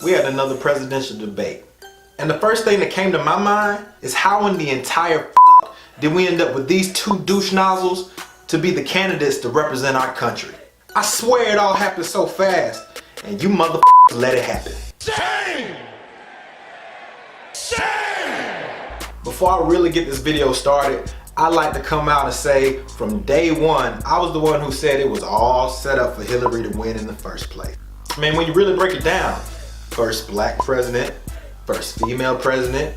we had another presidential debate. And the first thing that came to my mind is how in the entire did we end up with these two douche nozzles to be the candidates to represent our country. I swear it all happened so fast, and you motherfuckers let it happen. Shame! Shame! Before I really get this video started, I'd like to come out and say from day one, I was the one who said it was all set up for Hillary to win in the first place. I mean, when you really break it down, first black president, first female president,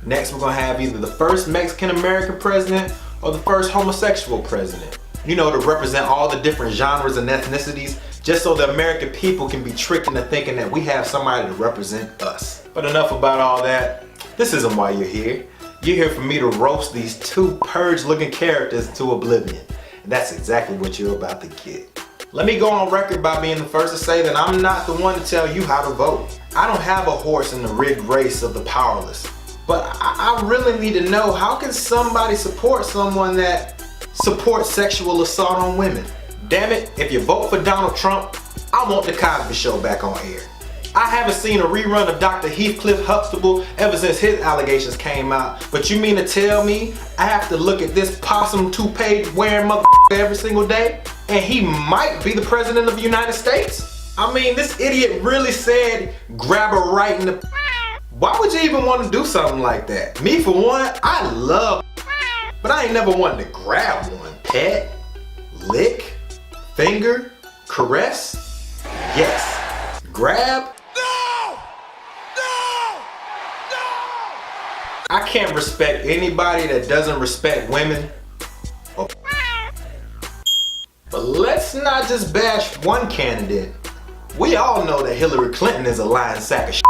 next we're gonna have either the first Mexican American president or the first homosexual president. You know, to represent all the different genres and ethnicities, just so the American people can be tricked into thinking that we have somebody to represent us. But enough about all that. This isn't why you're here. You're here for me to roast these two purge-looking characters to oblivion. And that's exactly what you're about to get. Let me go on record by being the first to say that I'm not the one to tell you how to vote. I don't have a horse in the rigged race of the powerless. But I really need to know, how can somebody support someone that supports sexual assault on women? Damn it, if you vote for Donald Trump, I want the Cosby Show back on air. I haven't seen a rerun of Dr. Heathcliff Huxtable ever since his allegations came out, but you mean to tell me I have to look at this possum toupee wearing motherfucker every single day? And he might be the president of the United States? I mean, this idiot really said grab her right in the... Why would you even want to do something like that? Me for one, I love, but I ain't never wanted to grab one. Pet, lick, finger, caress, yes. Grab? No! No! No! I can't respect anybody that doesn't respect women. But let's not just bash one candidate. We all know that Hillary Clinton is a lying sack of shit.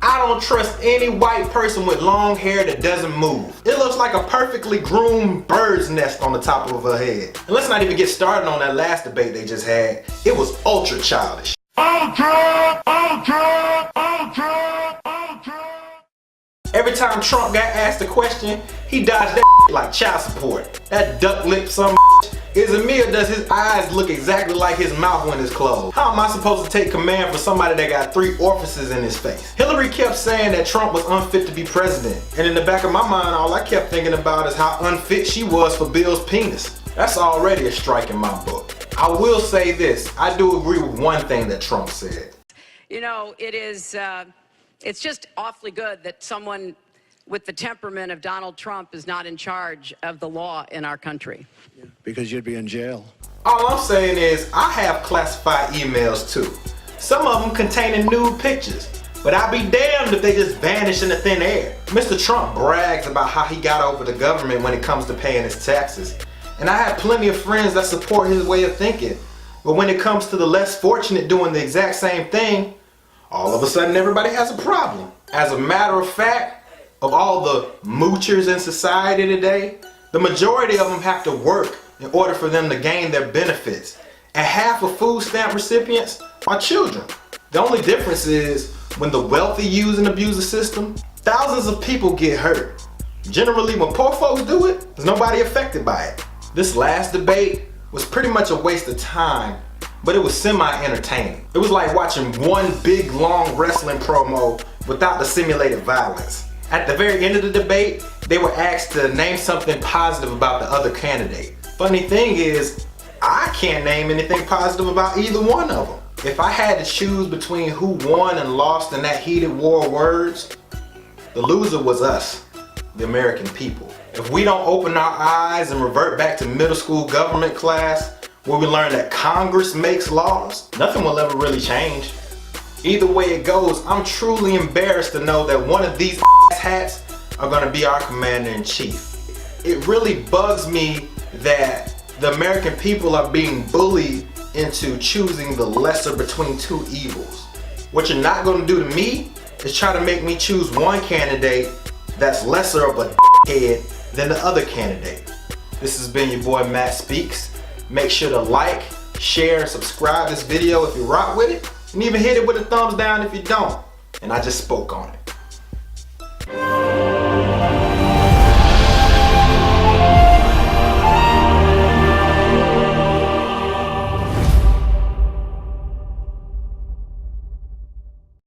I don't trust any white person with long hair that doesn't move. It looks like a perfectly groomed bird's nest on the top of her head. And let's not even get started on that last debate they just had. It was ultra childish. Every time Trump got asked a question, he dodged that like child support. That duck lip some is it me, or does his eyes look exactly like his mouth when it's closed? How am I supposed to take command from somebody that got 3 orifices in his face? Hillary kept saying that Trump was unfit to be president. And in the back of my mind, all I kept thinking about is how unfit she was for Bill's penis. That's already a strike in my book. I will say this, I do agree with one thing that Trump said. You know, it's just awfully good that someone with the temperament of Donald Trump is not in charge of the law in our country. Yeah, because you'd be in jail. All I'm saying is, I have classified emails too. Some of them containing nude pictures. But I'd be damned if they just vanish into thin air. Mr. Trump brags about how he got over the government when it comes to paying his taxes. And I have plenty of friends that support his way of thinking. But when it comes to the less fortunate doing the exact same thing, all of a sudden everybody has a problem. As a matter of fact, of all the moochers in society today, the majority of them have to work in order for them to gain their benefits. And half of food stamp recipients are children. The only difference is when the wealthy use and abuse the system, thousands of people get hurt. Generally, when poor folks do it, there's nobody affected by it. This last debate was pretty much a waste of time, but it was semi-entertaining. It was like watching one big long wrestling promo without the simulated violence. At the very end of the debate, they were asked to name something positive about the other candidate. Funny thing is, I can't name anything positive about either one of them. If I had to choose between who won and lost in that heated war of words, the loser was us, the American people. If we don't open our eyes and revert back to middle school government class, where we learn that Congress makes laws, nothing will ever really change. Either way it goes, I'm truly embarrassed to know that one of these hats are gonna be our commander-in-chief. It really bugs me that the American people are being bullied into choosing the lesser between two evils. What you're not gonna do to me is try to make me choose one candidate that's lesser of a head than the other candidate. This has been your boy MattSpeaks. Make sure to like, share, and subscribe this video if you rock with it, and even hit it with a thumbs down if you don't. And I just spoke on it.